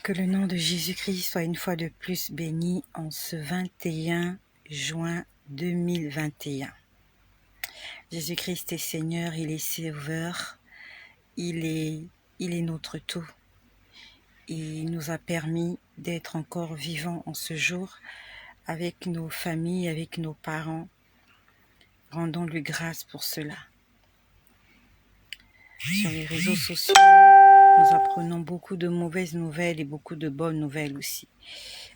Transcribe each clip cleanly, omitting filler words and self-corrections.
Que le nom de Jésus-Christ soit une fois de plus béni en ce 21 juin 2021. Jésus-Christ est Seigneur, il est Sauveur, il est notre tout. Il nous a permis d'être encore vivants en ce jour avec nos familles, avec nos parents. Rendons-lui grâce pour cela. Sur les réseaux sociaux, nous apprenons beaucoup de mauvaises nouvelles et beaucoup de bonnes nouvelles aussi.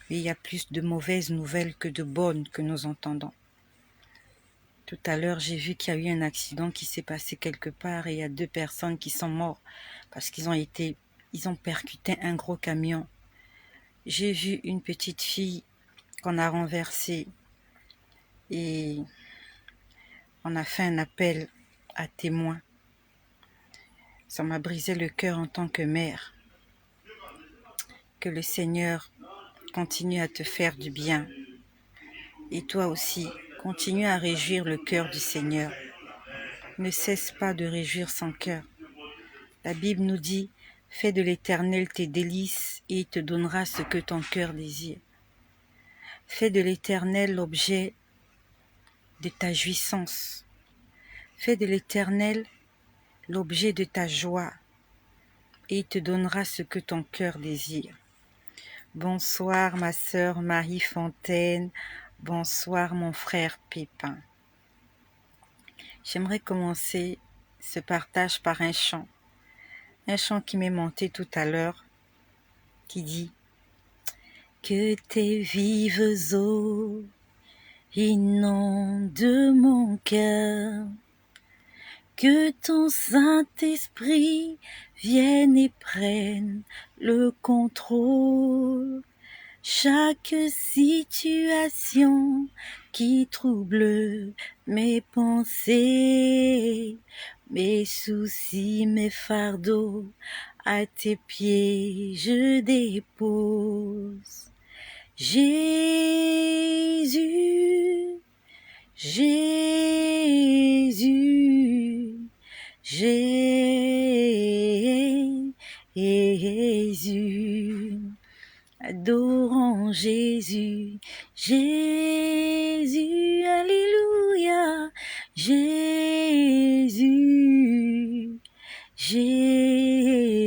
Mais il y a plus de mauvaises nouvelles que de bonnes que nous entendons. Tout à l'heure, j'ai vu qu'il y a eu un accident qui s'est passé quelque part et il y a 2 personnes qui sont mortes parce qu'ils ont percuté un gros camion. J'ai vu une petite fille qu'on a renversée et on a fait un appel à témoins. Ça m'a brisé le cœur en tant que mère. Que le Seigneur continue à te faire du bien. Et toi aussi, continue à réjouir le cœur du Seigneur. Ne cesse pas de réjouir son cœur. La Bible nous dit, fais de l'Éternel tes délices et il te donnera ce que ton cœur désire. Fais de l'Éternel l'objet de ta jouissance. Fais de l'Éternel l'objet de ta joie et il te donnera ce que ton cœur désire. Bonsoir ma sœur Marie Fontaine, bonsoir mon frère Pépin. J'aimerais commencer ce partage par un chant qui m'est monté tout à l'heure, qui dit « Que tes vives eaux inondent mon cœur, que ton Saint-Esprit vienne et prenne le contrôle. Chaque situation qui trouble mes pensées, mes soucis, mes fardeaux, à tes pieds je dépose. Jésus, Jésus, Jésus. Adorons Jésus, Jésus, alléluia, Jésus, Jésus,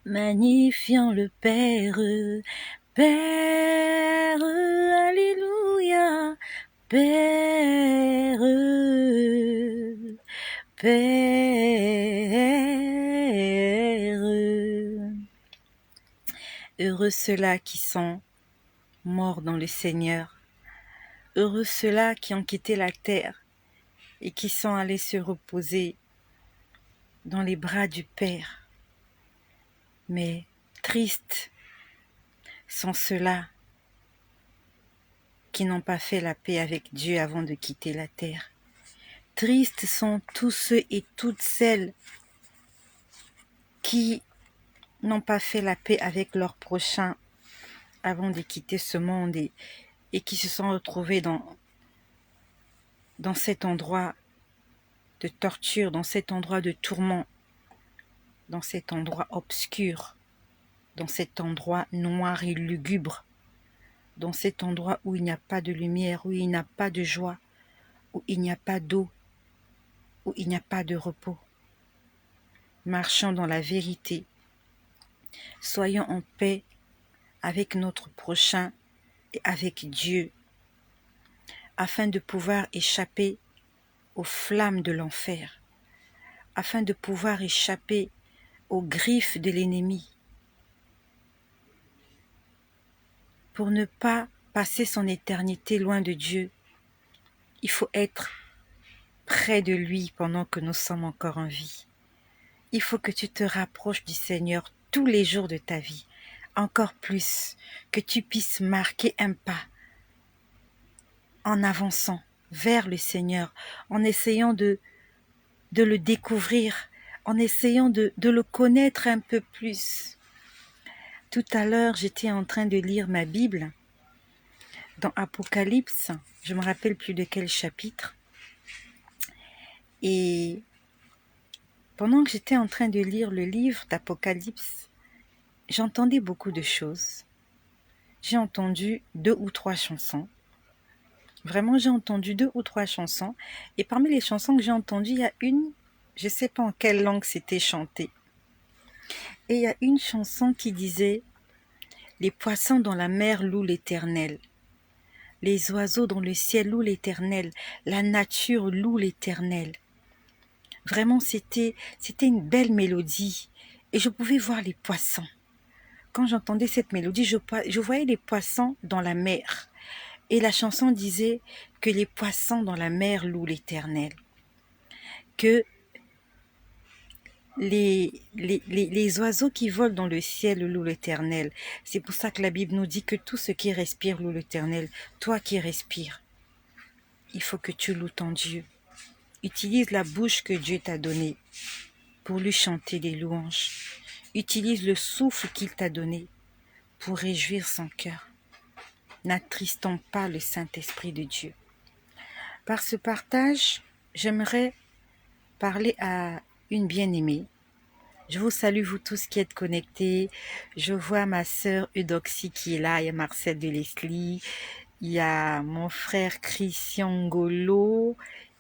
magnifiant le Père, Père, alléluia, Père, Père. Heureux ceux-là qui sont morts dans le Seigneur. Heureux ceux-là qui ont quitté la terre et qui sont allés se reposer dans les bras du Père. Mais tristes sont ceux-là qui n'ont pas fait la paix avec Dieu avant de quitter la terre. Tristes sont tous ceux et toutes celles qui n'ont pas fait la paix avec leur prochain avant de quitter ce monde et qui se sont retrouvés dans cet endroit de torture, dans cet endroit de tourment, dans cet endroit obscur, dans cet endroit noir et lugubre, dans cet endroit où il n'y a pas de lumière, où il n'y a pas de joie, où il n'y a pas d'eau, où il n'y a pas de repos. Marchons dans la vérité. Soyons en paix avec notre prochain et avec Dieu, afin de pouvoir échapper aux flammes de l'enfer, afin de pouvoir échapper aux griffes de l'ennemi, pour ne pas passer son éternité loin de Dieu. Il faut être près de lui pendant que nous sommes encore en vie. Il faut que tu te rapproches du Seigneur tous les jours de ta vie, encore plus, que tu puisses marquer un pas en avançant vers le Seigneur, en essayant de le découvrir, en essayant de le connaître un peu plus. Tout à l'heure, j'étais en train de lire ma Bible dans Apocalypse, je ne me rappelle plus de quel chapitre, et Pendant que j'étais en train de lire le livre d'Apocalypse, j'entendais beaucoup de choses. J'ai entendu 2 ou 3 chansons. Vraiment, j'ai entendu 2 ou 3 chansons. Et parmi les chansons que j'ai entendues, il y a une, je ne sais pas en quelle langue c'était chanté. Et il y a une chanson qui disait « Les poissons dans la mer louent l'Éternel. Les oiseaux dans le ciel louent l'Éternel. La nature loue l'Éternel. » Vraiment, c'était une belle mélodie. Et je pouvais voir les poissons. Quand j'entendais cette mélodie, je voyais les poissons dans la mer. Et la chanson disait que les poissons dans la mer louent l'Éternel. Que les oiseaux qui volent dans le ciel louent l'Éternel. C'est pour ça que la Bible nous dit que tout ce qui respire loue l'Éternel. Toi qui respires, il faut que tu loues ton Dieu. Utilise la bouche que Dieu t'a donnée pour lui chanter des louanges. Utilise le souffle qu'il t'a donné pour réjouir son cœur. N'attristons pas le Saint-Esprit de Dieu. Par ce partage, j'aimerais parler à une bien-aimée. Je vous salue, vous tous qui êtes connectés. Je vois ma sœur Eudoxie qui est là, il y a Marcel de Leslie, il y a mon frère Christian Golo,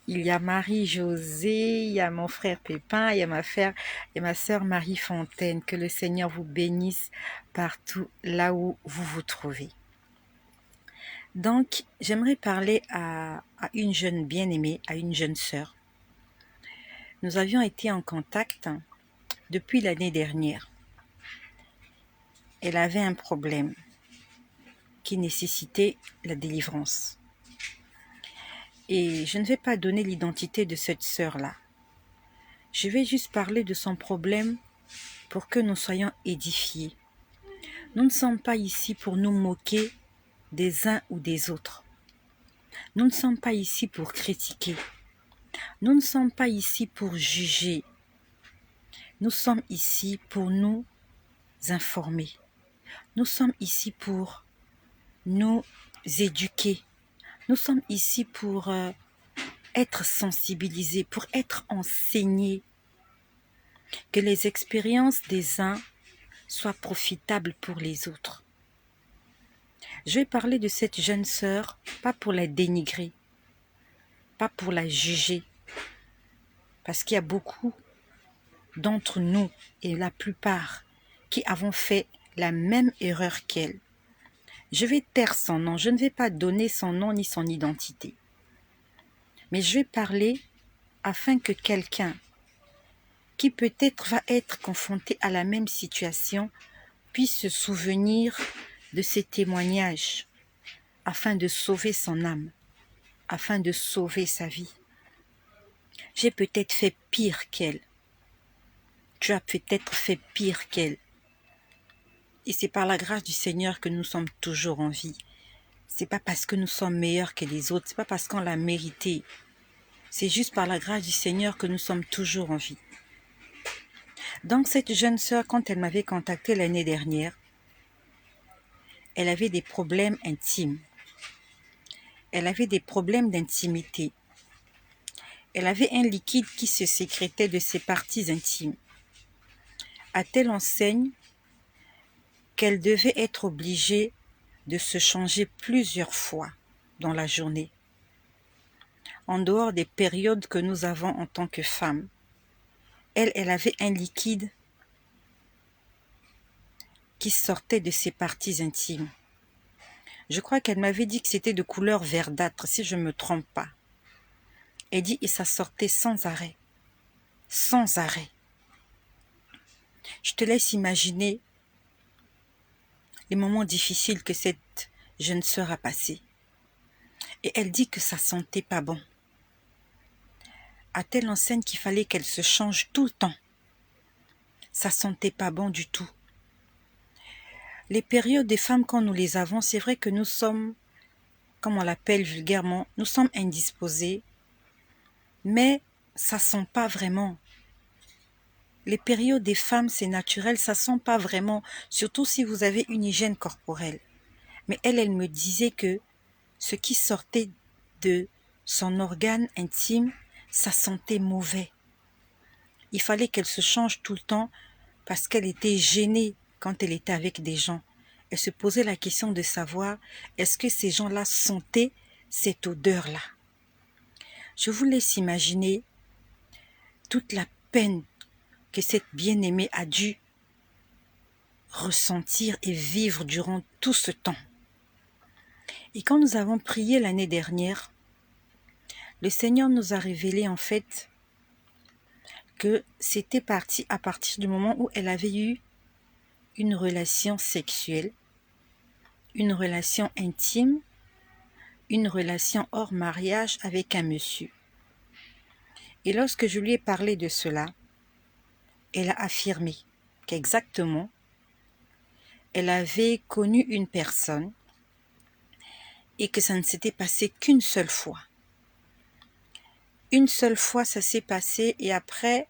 il y a Marie-Josée, il y a mon frère Pépin, il y a ma sœur Marie Fontaine. Que le Seigneur vous bénisse partout là où vous vous trouvez. Donc, j'aimerais parler à une jeune bien-aimée, à une jeune sœur. Nous avions été en contact depuis l'année dernière. Elle avait un problème qui nécessitait la délivrance. Et je ne vais pas donner l'identité de cette sœur-là. Je vais juste parler de son problème pour que nous soyons édifiés. Nous ne sommes pas ici pour nous moquer des uns ou des autres. Nous ne sommes pas ici pour critiquer. Nous ne sommes pas ici pour juger. Nous sommes ici pour nous informer. Nous sommes ici pour nous éduquer. Nous sommes ici pour être sensibilisés, pour être enseignés. Que les expériences des uns soient profitables pour les autres. Je vais parler de cette jeune sœur, pas pour la dénigrer, pas pour la juger, parce qu'il y a beaucoup d'entre nous, et la plupart, qui avons fait la même erreur qu'elle. Je vais taire son nom, je ne vais pas donner son nom ni son identité. Mais je vais parler afin que quelqu'un qui peut-être va être confronté à la même situation puisse se souvenir de ces témoignages afin de sauver son âme, afin de sauver sa vie. J'ai peut-être fait pire qu'elle. Tu as peut-être fait pire qu'elle. Et c'est par la grâce du Seigneur que nous sommes toujours en vie. C'est pas parce que nous sommes meilleurs que les autres, c'est pas parce qu'on l'a mérité. C'est juste par la grâce du Seigneur que nous sommes toujours en vie. Donc cette jeune sœur, quand elle m'avait contacté l'année dernière, elle avait des problèmes intimes. Elle avait des problèmes d'intimité. Elle avait un liquide qui se sécrétait de ses parties intimes, à telle enseigne qu'elle devait être obligée de se changer plusieurs fois dans la journée, en dehors des périodes que nous avons en tant que femmes. Elle avait un liquide qui sortait de ses parties intimes. Je crois qu'elle m'avait dit que c'était de couleur verdâtre, si je ne me trompe pas. Elle dit, et ça sortait sans arrêt. Sans arrêt. Je te laisse imaginer les moments difficiles que cette jeune sœur a passés. Et elle dit que ça sentait pas bon. À telle enseigne qu'il fallait qu'elle se change tout le temps. Ça sentait pas bon du tout. Les périodes des femmes, quand nous les avons, c'est vrai que nous sommes, comme on l'appelle vulgairement, nous sommes indisposés, mais ça sent pas vraiment. Les périodes des femmes, c'est naturel, ça sent pas vraiment, surtout si vous avez une hygiène corporelle. Mais elle me disait que ce qui sortait de son organe intime, ça sentait mauvais. Il fallait qu'elle se change tout le temps parce qu'elle était gênée quand elle était avec des gens. Elle se posait la question de savoir est-ce que ces gens-là sentaient cette odeur-là. Je vous laisse imaginer toute la peine que cette bien-aimée a dû ressentir et vivre durant tout ce temps. Et quand nous avons prié l'année dernière, le Seigneur nous a révélé en fait que c'était parti à partir du moment où elle avait eu une relation sexuelle, une relation intime, une relation hors mariage avec un monsieur. Et lorsque je lui ai parlé de cela, elle a affirmé qu'exactement, elle avait connu une personne et que ça ne s'était passé qu'une seule fois. Une seule fois, ça s'est passé et après,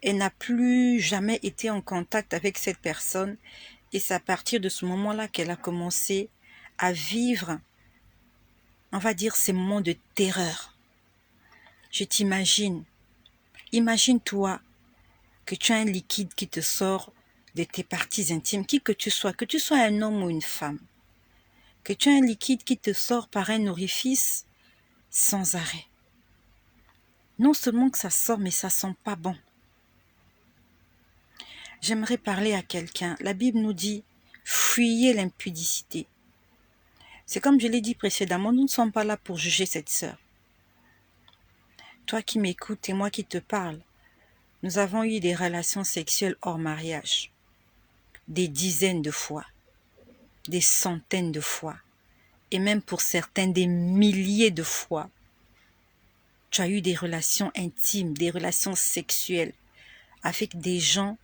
elle n'a plus jamais été en contact avec cette personne. Et c'est à partir de ce moment-là qu'elle a commencé à vivre, on va dire, ces moments de terreur. Je t'imagine, imagine-toi que tu as un liquide qui te sort de tes parties intimes, qui que tu sois un homme ou une femme, que tu as un liquide qui te sort par un orifice sans arrêt. Non seulement que ça sort, mais ça sent pas bon. J'aimerais parler à quelqu'un. La Bible nous dit, fuyez l'impudicité. C'est comme je l'ai dit précédemment, nous ne sommes pas là pour juger cette sœur. Toi qui m'écoutes et moi qui te parle, nous avons eu des relations sexuelles hors mariage, des dizaines de fois, des centaines de fois, et même pour certains des milliers de fois. Tu as eu des relations intimes, des relations sexuelles avec des gens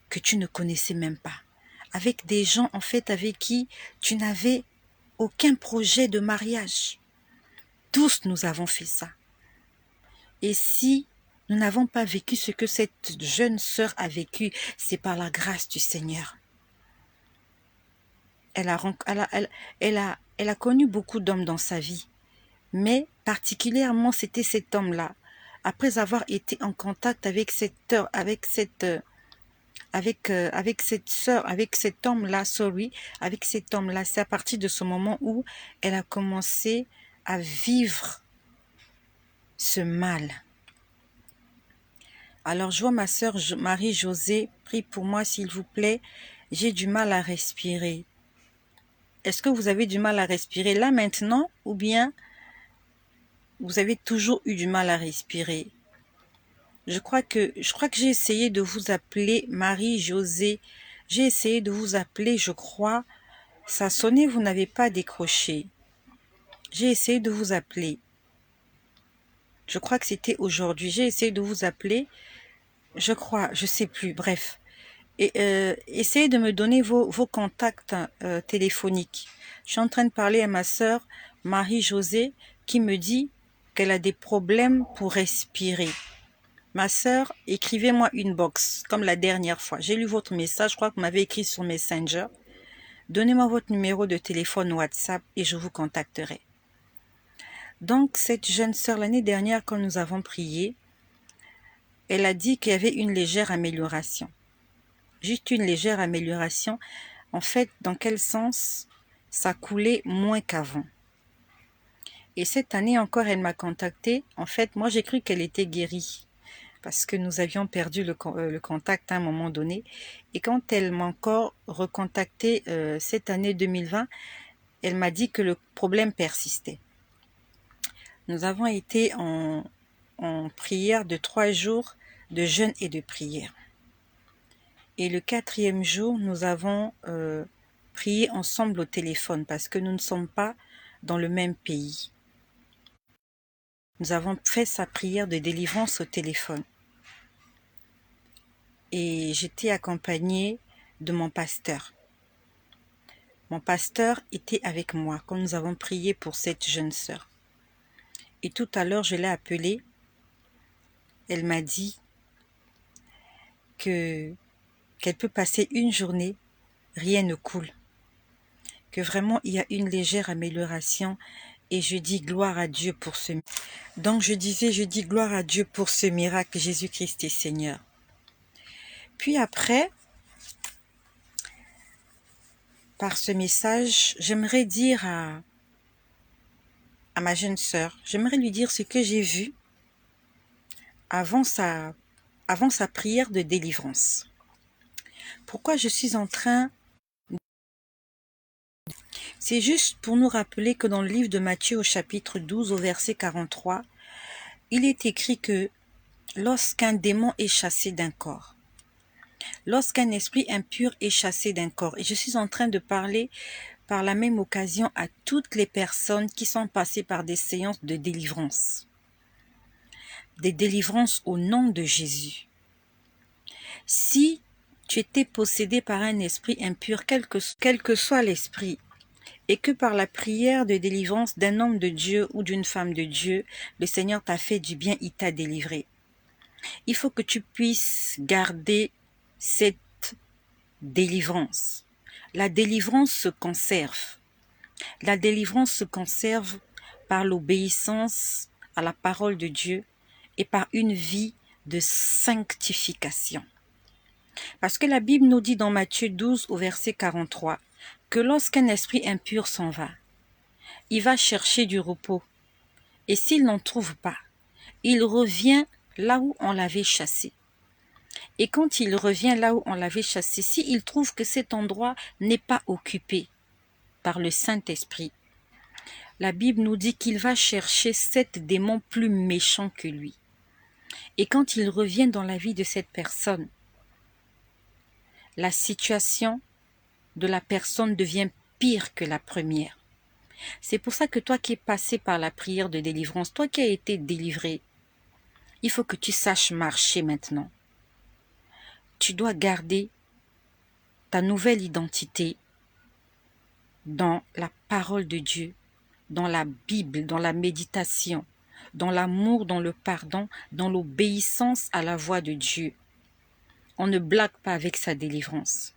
que tu ne connaissais même pas, avec des gens en fait avec qui tu n'avais aucun projet de mariage. Tous nous avons fait ça. Et si nous n'avons pas vécu ce que cette jeune sœur a vécu, c'est par la grâce du Seigneur. Elle a connu beaucoup d'hommes dans sa vie, mais particulièrement c'était cet homme-là. Après avoir été en contact avec cet homme-là, avec cet homme-là, c'est à partir de ce moment où elle a commencé à vivre ce mal. Alors, je vois ma sœur Marie-Josée, prie pour moi s'il vous plaît, j'ai du mal à respirer. Est-ce que vous avez du mal à respirer là maintenant ou bien vous avez toujours eu du mal à respirer? Je crois que j'ai essayé de vous appeler Marie-Josée. J'ai essayé de vous appeler, je crois. Ça a sonné, vous n'avez pas décroché. J'ai essayé de vous appeler. Je crois que c'était aujourd'hui. J'ai essayé de vous appeler. Je crois, je sais plus, bref. Et essayez de me donner vos contacts téléphoniques. Je suis en train de parler à ma sœur Marie-Josée qui me dit qu'elle a des problèmes pour respirer. Ma sœur, écrivez-moi une box, comme la dernière fois. J'ai lu votre message, je crois que vous m'avez écrit sur Messenger. Donnez-moi votre numéro de téléphone WhatsApp et je vous contacterai. Donc, cette jeune sœur, l'année dernière, quand nous avons prié, elle a dit qu'il y avait une légère amélioration. Juste une légère amélioration. En fait, dans quel sens? Ça coulait moins qu'avant. Et cette année encore, elle m'a contactée. En fait, moi, j'ai cru qu'elle était guérie parce que nous avions perdu le contact à un moment donné. Et quand elle m'a encore recontacté cette année 2020, elle m'a dit que le problème persistait. Nous avons été en prière de 3 jours de jeûne et de prière. Et le 4e jour, nous avons prié ensemble au téléphone parce que nous ne sommes pas dans le même pays. Nous avons fait sa prière de délivrance au téléphone. Et j'étais accompagnée de mon pasteur. Mon pasteur était avec moi quand nous avons prié pour cette jeune sœur. Et tout à l'heure, je l'ai appelée. Elle m'a dit qu'elle peut passer une journée, rien ne coule. Que vraiment, il y a une légère amélioration Et je dis gloire à Dieu pour ce... Donc je dis gloire à Dieu pour ce miracle, Jésus-Christ est Seigneur. Puis après, par ce message, j'aimerais dire à ma jeune sœur, j'aimerais lui dire ce que j'ai vu avant sa prière de délivrance. Pourquoi je suis en train... C'est juste pour nous rappeler que dans le livre de Matthieu au chapitre 12 au verset 43, il est écrit que lorsqu'un démon est chassé d'un corps, lorsqu'un esprit impur est chassé d'un corps, et je suis en train de parler par la même occasion à toutes les personnes qui sont passées par des séances de délivrance, des délivrances au nom de Jésus. Si tu étais possédé par un esprit impur, quel que soit l'esprit, et que par la prière de délivrance d'un homme de Dieu ou d'une femme de Dieu, le Seigneur t'a fait du bien, il t'a délivré. Il faut que tu puisses garder cette délivrance. La délivrance se conserve. La délivrance se conserve par l'obéissance à la parole de Dieu et par une vie de sanctification. Parce que la Bible nous dit dans Matthieu 12 au verset 43 que lorsqu'un esprit impur s'en va, il va chercher du repos. Et s'il n'en trouve pas, il revient là où on l'avait chassé. Et quand il revient là où on l'avait chassé, s'il trouve que cet endroit n'est pas occupé par le Saint-Esprit, la Bible nous dit qu'il va chercher 7 démons plus méchants que lui. Et quand il revient dans la vie de cette personne, la situation de la personne devient pire que la première. C'est pour ça que toi qui es passé par la prière de délivrance, toi qui as été délivré, il faut que tu saches marcher maintenant. Tu dois garder ta nouvelle identité dans la parole de Dieu, dans la Bible, dans la méditation, dans l'amour, dans le pardon, dans l'obéissance à la voix de Dieu. On ne blague pas avec sa délivrance.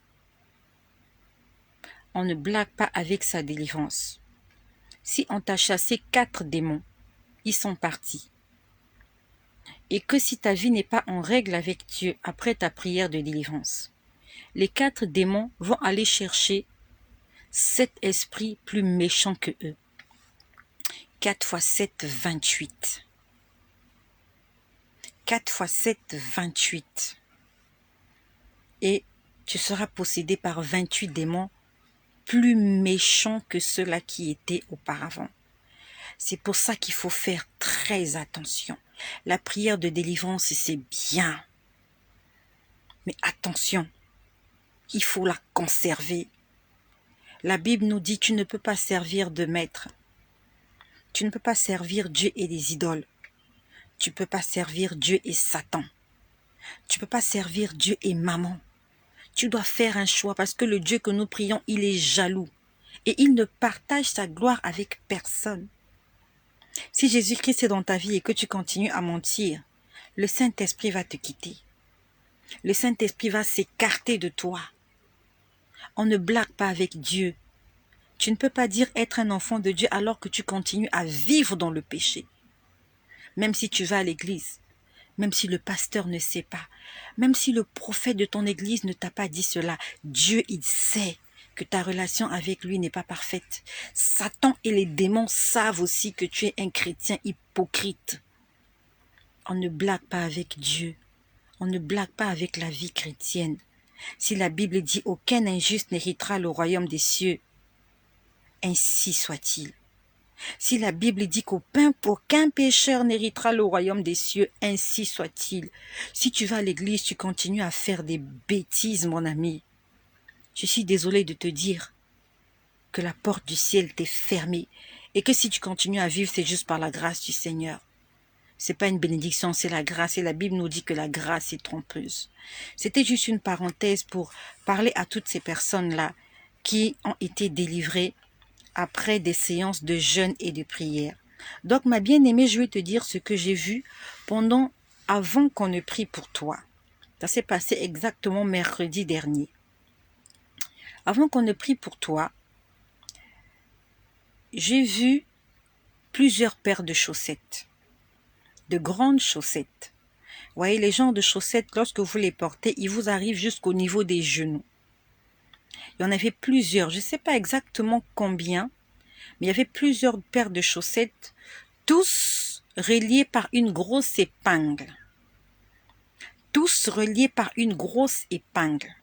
On ne blague pas avec sa délivrance. Si on t'a chassé 4 démons, ils sont partis. Et que si ta vie n'est pas en règle avec Dieu après ta prière de délivrance, les 4 démons vont aller chercher 7 esprits plus méchants que eux. 4 x 7, 28. 4 x 7, 28. Et tu seras possédé par 28 démons plus méchants que ceux-là qui étaient auparavant. C'est pour ça qu'il faut faire très attention. La prière de délivrance, c'est bien. Mais attention, il faut la conserver. La Bible nous dit, tu ne peux pas servir de maître. Tu ne peux pas servir Dieu et les idoles. Tu ne peux pas servir Dieu et Satan. Tu ne peux pas servir Dieu et maman. Tu dois faire un choix parce que le Dieu que nous prions, il est jaloux. Et il ne partage sa gloire avec personne. Si Jésus-Christ est dans ta vie et que tu continues à mentir, le Saint-Esprit va te quitter. Le Saint-Esprit va s'écarter de toi. On ne blague pas avec Dieu. Tu ne peux pas dire être un enfant de Dieu alors que tu continues à vivre dans le péché. Même si tu vas à l'église, même si le pasteur ne sait pas, même si le prophète de ton église ne t'a pas dit cela, Dieu, il sait que ta relation avec lui n'est pas parfaite. Satan et les démons savent aussi que tu es un chrétien hypocrite. On ne blague pas avec Dieu. On ne blague pas avec la vie chrétienne. Si la Bible dit « Aucun injuste n'héritera le royaume des cieux », ainsi soit-il. Si la Bible dit qu'aucun pécheur n'héritera le royaume des cieux, ainsi soit-il. Si tu vas à l'église, tu continues à faire des bêtises, mon ami. Je suis désolée de te dire que la porte du ciel t'est fermée et que si tu continues à vivre, c'est juste par la grâce du Seigneur. C'est pas une bénédiction, c'est la grâce. Et la Bible nous dit que la grâce est trompeuse. C'était juste une parenthèse pour parler à toutes ces personnes-là qui ont été délivrées après des séances de jeûne et de prière. Donc, ma bien-aimée, je vais te dire ce que j'ai vu avant qu'on ne prie pour toi. Ça s'est passé exactement mercredi dernier. Avant qu'on ne prie pour toi, j'ai vu plusieurs paires de chaussettes, de grandes chaussettes. Vous voyez, les genres de chaussettes, lorsque vous les portez, ils vous arrivent jusqu'au niveau des genoux. Il y en avait plusieurs, je ne sais pas exactement combien, mais il y avait plusieurs paires de chaussettes, tous reliés par une grosse épingle. Tous reliés par une grosse épingle.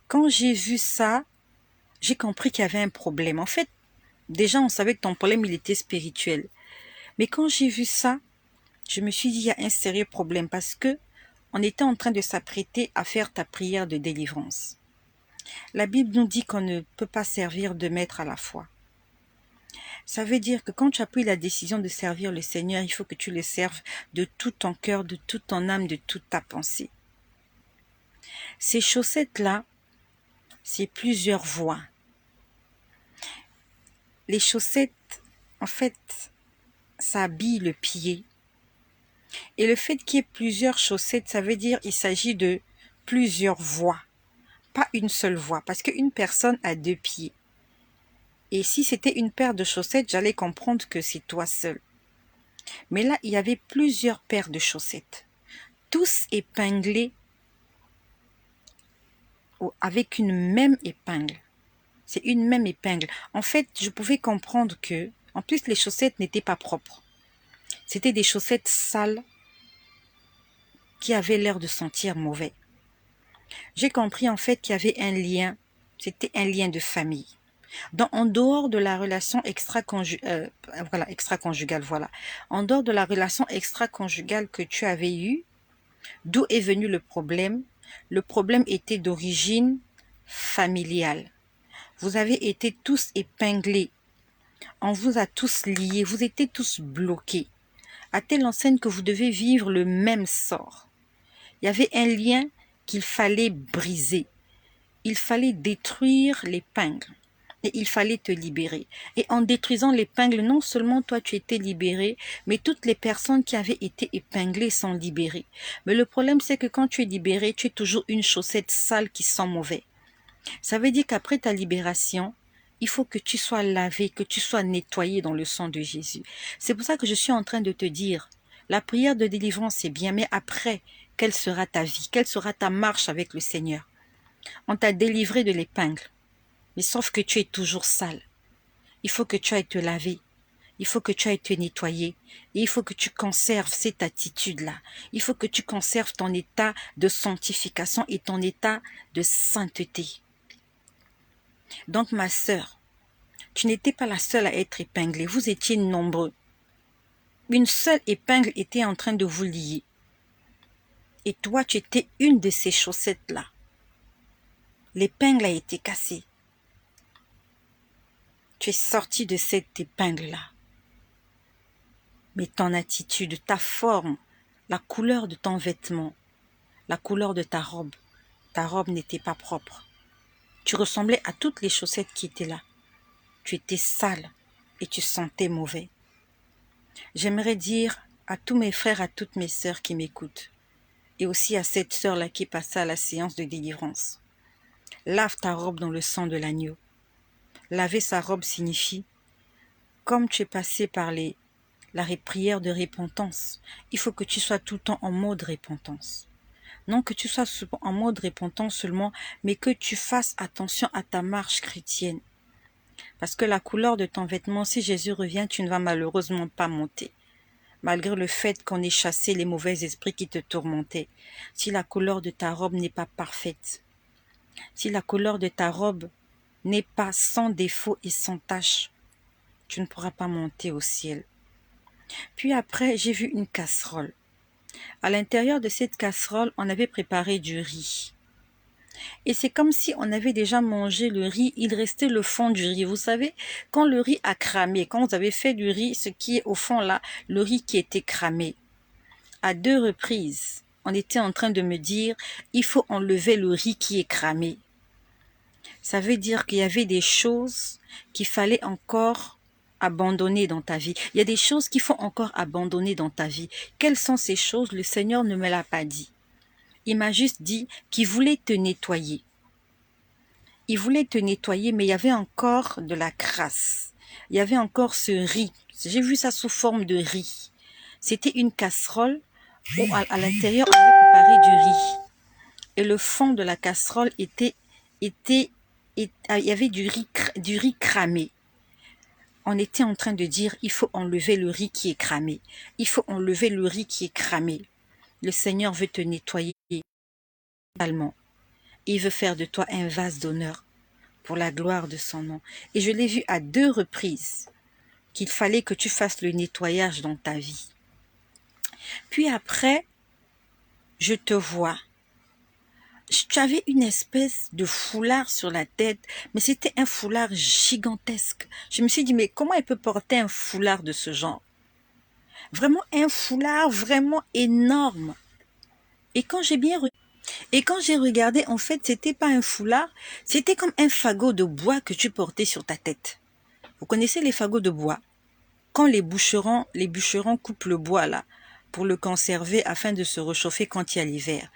Quand j'ai vu ça, j'ai compris qu'il y avait un problème. En fait, déjà, on savait que ton problème, il était spirituel. Mais quand j'ai vu ça, je me suis dit, il y a un sérieux problème parce que on était en train de s'apprêter à faire ta prière de délivrance. La Bible nous dit qu'on ne peut pas servir deux maîtres à la fois. Ça veut dire que quand tu as pris la décision de servir le Seigneur, il faut que tu le serves de tout ton cœur, de toute ton âme, de toute ta pensée. Ces chaussettes-là, c'est plusieurs voies. Les chaussettes, en fait, ça habille le pied. Et le fait qu'il y ait plusieurs chaussettes, ça veut dire qu'il s'agit de plusieurs voies. Pas une seule voie, parce qu'une personne a deux pieds. Et si c'était une paire de chaussettes, j'allais comprendre que c'est toi seul. Mais là, il y avait plusieurs paires de chaussettes, tous épinglés avec une même épingle. C'est une même épingle. En fait, je pouvais comprendre que, en plus, les chaussettes n'étaient pas propres. C'était des chaussettes sales qui avaient l'air de sentir mauvais. J'ai compris en fait qu'il y avait un lien, c'était un lien de famille. En dehors de la relation extra-conjugale, en dehors de la relation extra-conjugale que tu avais eue, d'où est venu le problème était d'origine familiale. Vous avez été tous épinglés, on vous a tous liés, vous étiez tous bloqués, à telle enseigne que vous devez vivre le même sort. Il y avait un lien qu'il fallait briser. Il fallait détruire l'épingle et il fallait te libérer. Et en détruisant l'épingle, non seulement toi tu étais libéré, mais toutes les personnes qui avaient été épinglées sont libérées. Mais le problème c'est que quand tu es libéré, tu es toujours une chaussette sale qui sent mauvais. Ça veut dire qu'après ta libération, il faut que tu sois lavé, que tu sois nettoyé dans le sang de Jésus. C'est pour ça que je suis en train de te dire, la prière de délivrance c'est bien, mais après, quelle sera ta vie? Quelle sera ta marche avec le Seigneur? On t'a délivré de l'épingle, mais sauf que tu es toujours sale. Il faut que tu ailles te laver. Il faut que tu ailles te nettoyer. Et il faut que tu conserves cette attitude-là. Il faut que tu conserves ton état de sanctification et ton état de sainteté. Donc ma sœur, tu n'étais pas la seule à être épinglée. Vous étiez nombreux. Une seule épingle était en train de vous lier. Et toi, tu étais une de ces chaussettes-là. L'épingle a été cassée. Tu es sorti de cette épingle-là. Mais ton attitude, ta forme, la couleur de ton vêtement, la couleur de ta robe n'était pas propre. Tu ressemblais à toutes les chaussettes qui étaient là. Tu étais sale et tu sentais mauvais. J'aimerais dire à tous mes frères, à toutes mes sœurs qui m'écoutent, et aussi à cette sœur-là qui passait à la séance de délivrance. Lave ta robe dans le sang de l'agneau. Laver sa robe signifie, comme tu es passé par la prière de repentance, il faut que tu sois tout le temps en mode repentance. Non que tu sois en mode repentance seulement, mais que tu fasses attention à ta marche chrétienne. Parce que la couleur de ton vêtement, si Jésus revient, tu ne vas malheureusement pas monter. Malgré le fait qu'on ait chassé les mauvais esprits qui te tourmentaient. Si la couleur de ta robe n'est pas parfaite, si la couleur de ta robe n'est pas sans défaut et sans tache, tu ne pourras pas monter au ciel. Puis après, j'ai vu une casserole. À l'intérieur de cette casserole, on avait préparé du riz. Et c'est comme si on avait déjà mangé le riz, il restait le fond du riz. Vous savez, quand le riz a cramé, quand vous avez fait du riz, ce qui est au fond là, le riz qui était cramé. À 2 reprises, on était en train de me dire, il faut enlever le riz qui est cramé. Ça veut dire qu'il y avait des choses qu'il fallait encore abandonner dans ta vie. Il y a des choses qu'il faut encore abandonner dans ta vie. Quelles sont ces choses? Le Seigneur ne me l'a pas dit. Il m'a juste dit qu'il voulait te nettoyer. Il voulait te nettoyer, mais il y avait encore de la crasse. Il y avait encore ce riz, J'ai vu ça sous forme de riz. C'était une casserole où à l'intérieur, on avait préparé du riz. Et le fond de la casserole il y avait du riz cramé. On était en train de dire, il faut enlever le riz qui est cramé. Il faut enlever le riz qui est cramé. Le Seigneur veut te nettoyer totalement. Il veut faire de toi un vase d'honneur pour la gloire de son nom. Et je l'ai vu à 2 reprises qu'il fallait que tu fasses le nettoyage dans ta vie. Puis après, je te vois. Tu avais une espèce de foulard sur la tête, mais c'était un foulard gigantesque. Je me suis dit, mais comment elle peut porter un foulard de ce genre? Vraiment un foulard vraiment énorme. Et quand j'ai regardé, en fait, c'était pas un foulard, c'était comme un fagot de bois que tu portais sur ta tête. Vous connaissez les fagots de bois? Quand les bûcherons coupent le bois là, pour le conserver afin de se réchauffer quand il y a l'hiver.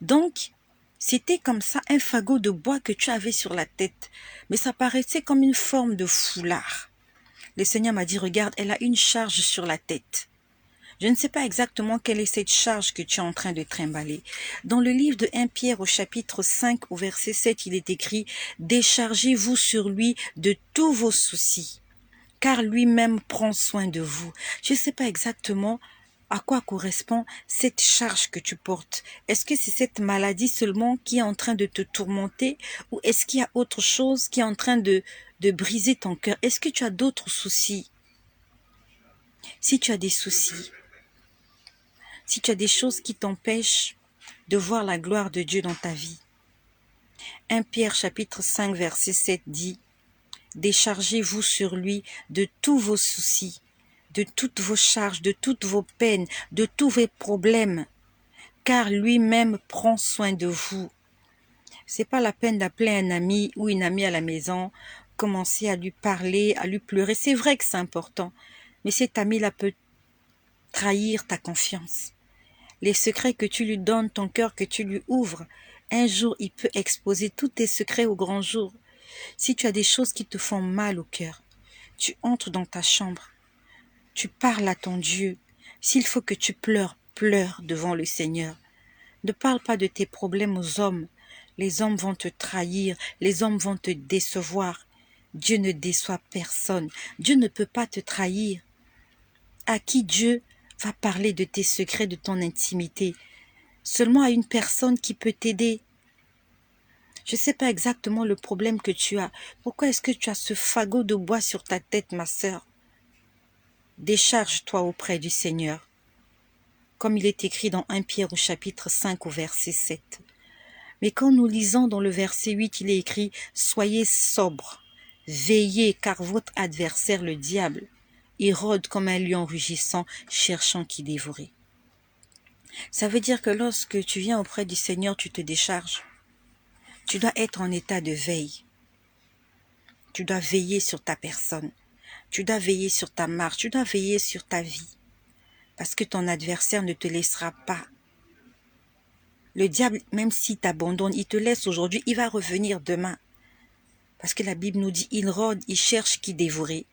Donc, c'était comme ça un fagot de bois que tu avais sur la tête, mais ça paraissait comme une forme de foulard. Le Seigneur m'a dit, regarde, elle a une charge sur la tête. Je ne sais pas exactement quelle est cette charge que tu es en train de trimballer. Dans le livre de 1 Pierre au chapitre 5 au verset 7, il est écrit « Déchargez-vous sur lui de tous vos soucis, car lui-même prend soin de vous. » Je ne sais pas exactement à quoi correspond cette charge que tu portes. Est-ce que c'est cette maladie seulement qui est en train de te tourmenter ou est-ce qu'il y a autre chose qui est en train de briser ton cœur? Est-ce que tu as d'autres soucis? Si tu as des soucis, si tu as des choses qui t'empêchent de voir la gloire de Dieu dans ta vie. 1 Pierre chapitre 5 verset 7 dit « Déchargez-vous sur lui de tous vos soucis, de toutes vos charges, de toutes vos peines, de tous vos problèmes, car lui-même prend soin de vous. » C'est pas la peine d'appeler un ami ou une amie à la maison, commencer à lui parler, à lui pleurer. C'est vrai que c'est important, mais cet ami-là peut trahir ta confiance. Les secrets que tu lui donnes, ton cœur que tu lui ouvres, un jour il peut exposer tous tes secrets au grand jour. Si tu as des choses qui te font mal au cœur, tu entres dans ta chambre, tu parles à ton Dieu. S'il faut que tu pleures, pleure devant le Seigneur. Ne parle pas de tes problèmes aux hommes. Les hommes vont te trahir, les hommes vont te décevoir. Dieu ne déçoit personne. Dieu ne peut pas te trahir. À qui Dieu va parler de tes secrets, de ton intimité? Seulement à une personne qui peut t'aider. Je ne sais pas exactement le problème que tu as. Pourquoi est-ce que tu as ce fagot de bois sur ta tête, ma sœur? Décharge-toi auprès du Seigneur. Comme il est écrit dans 1 Pierre au chapitre 5 au verset 7. Mais quand nous lisons dans le verset 8, il est écrit « Soyez sobres, veillez, car votre adversaire, le diable, il rôde comme un lion rugissant, cherchant qui dévorer. » Ça veut dire que lorsque tu viens auprès du Seigneur, tu te décharges. Tu dois être en état de veille. Tu dois veiller sur ta personne. Tu dois veiller sur ta marche. Tu dois veiller sur ta vie. Parce que ton adversaire ne te laissera pas. Le diable, même s'il t'abandonne, il te laisse aujourd'hui, il va revenir demain. Parce que la Bible nous dit, il rôde, il cherche qui dévorer.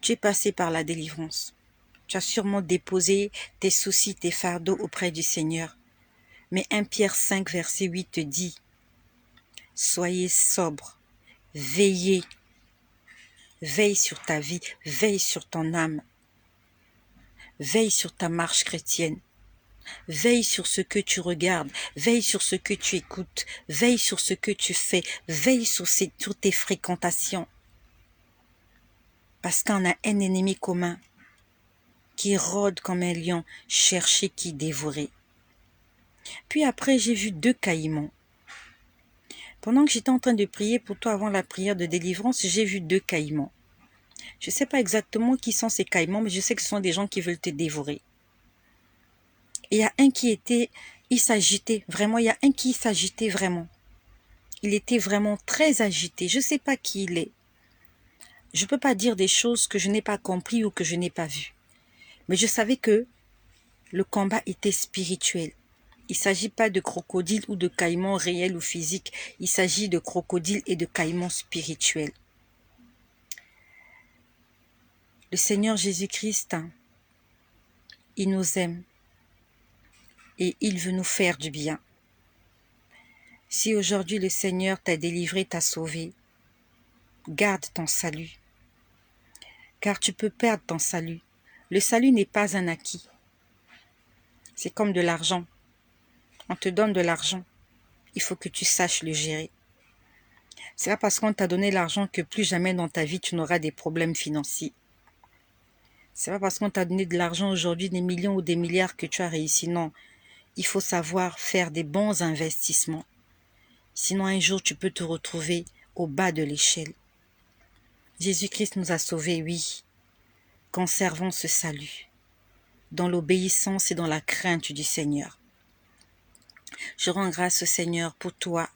Tu es passé par la délivrance. Tu as sûrement déposé tes soucis, tes fardeaux auprès du Seigneur. Mais 1 Pierre 5, verset 8 te dit, « Soyez sobres, veillez, veille sur ta vie, veille sur ton âme, veille sur ta marche chrétienne. Veille sur ce que tu regardes, veille sur ce que tu écoutes, veille sur ce que tu fais, veille sur tes fréquentations. Parce qu'on a un ennemi commun qui rôde comme un lion, chercher qui dévorer. Puis après, j'ai vu 2 caïmans. Pendant que j'étais en train de prier pour toi avant la prière de délivrance, j'ai vu 2 caïmans. Je ne sais pas exactement qui sont ces caïmans, mais je sais que ce sont des gens qui veulent te dévorer. Et il y a un il s'agitait, vraiment, il y a un qui s'agitait vraiment. Il était vraiment très agité. Je ne sais pas qui il est. Je ne peux pas dire des choses que je n'ai pas compris ou que je n'ai pas vues. Mais je savais que le combat était spirituel. Il ne s'agit pas de crocodiles ou de caïmans réels ou physiques. Il s'agit de crocodiles et de caïmans spirituels. Le Seigneur Jésus-Christ, il nous aime et il veut nous faire du bien. Si aujourd'hui le Seigneur t'a délivré, t'a sauvé, garde ton salut, car tu peux perdre ton salut. Le salut n'est pas un acquis. C'est comme de l'argent. On te donne de l'argent. Il faut que tu saches le gérer. C'est pas parce qu'on t'a donné l'argent que plus jamais dans ta vie tu n'auras des problèmes financiers. C'est pas parce qu'on t'a donné de l'argent aujourd'hui, des millions ou des milliards, que tu as réussi. Non, il faut savoir faire des bons investissements. Sinon un jour tu peux te retrouver au bas de l'échelle. Jésus-Christ nous a sauvés, oui. Conservons ce salut dans l'obéissance et dans la crainte du Seigneur. Je rends grâce au Seigneur pour toi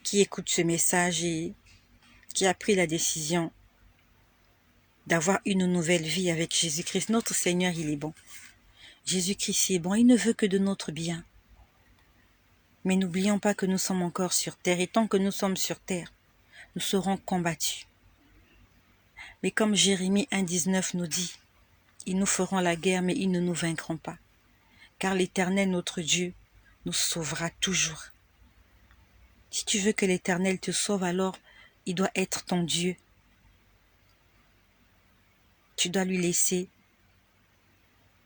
qui écoute ce message et qui a pris la décision d'avoir une nouvelle vie avec Jésus-Christ. Notre Seigneur, il est bon. Jésus-Christ est bon, il ne veut que de notre bien. Mais n'oublions pas que nous sommes encore sur terre, et tant que nous sommes sur terre, nous serons combattus. Mais comme Jérémie 1,19 nous dit, ils nous feront la guerre, mais ils ne nous vaincront pas. Car l'Éternel, notre Dieu, nous sauvera toujours. Si tu veux que l'Éternel te sauve, alors il doit être ton Dieu. Tu dois lui laisser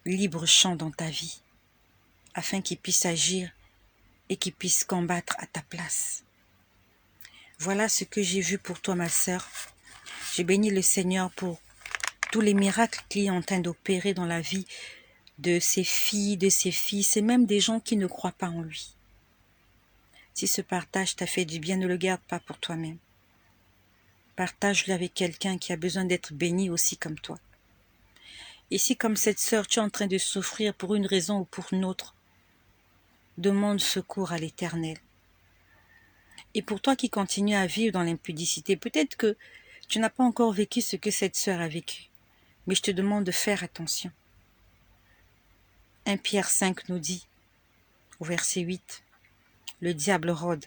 libre champ dans ta vie, afin qu'il puisse agir et qu'il puisse combattre à ta place. Voilà ce que j'ai vu pour toi, ma sœur. J'ai béni le Seigneur pour tous les miracles qu'il est en train d'opérer dans la vie de ses filles, de ses fils, et même des gens qui ne croient pas en lui. Si ce partage t'a fait du bien, ne le garde pas pour toi-même. Partage-le avec quelqu'un qui a besoin d'être béni aussi comme toi. Et si, comme cette sœur, tu es en train de souffrir pour une raison ou pour une autre, demande secours à l'Éternel. Et pour toi qui continues à vivre dans l'impudicité, peut-être que tu n'as pas encore vécu ce que cette sœur a vécu, mais je te demande de faire attention. 1 Pierre 5 nous dit, au verset 8, le diable rôde.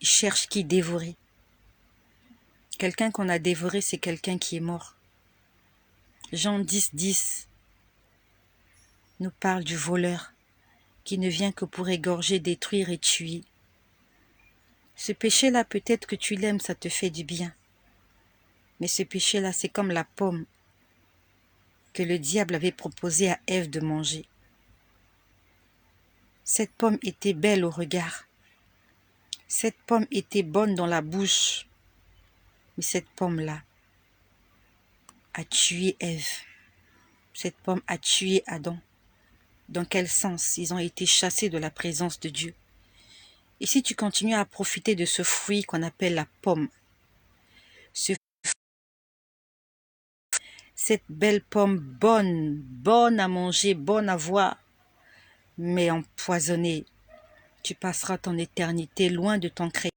Il cherche qui dévorer. Quelqu'un qu'on a dévoré, c'est quelqu'un qui est mort. Jean 10 nous parle du voleur qui ne vient que pour égorger, détruire et tuer. Ce péché-là, peut-être que tu l'aimes, ça te fait du bien. Mais ce péché-là, c'est comme la pomme que le diable avait proposé à Ève de manger. Cette pomme était belle au regard. Cette pomme était bonne dans la bouche. Mais cette pomme-là a tué Ève. Cette pomme a tué Adam. Dans quel sens? Ils ont été chassés de la présence de Dieu. Et si tu continues à profiter de ce fruit qu'on appelle la pomme, cette belle pomme bonne à manger, bonne à voir, mais empoisonnée, tu passeras ton éternité loin de ton Créateur.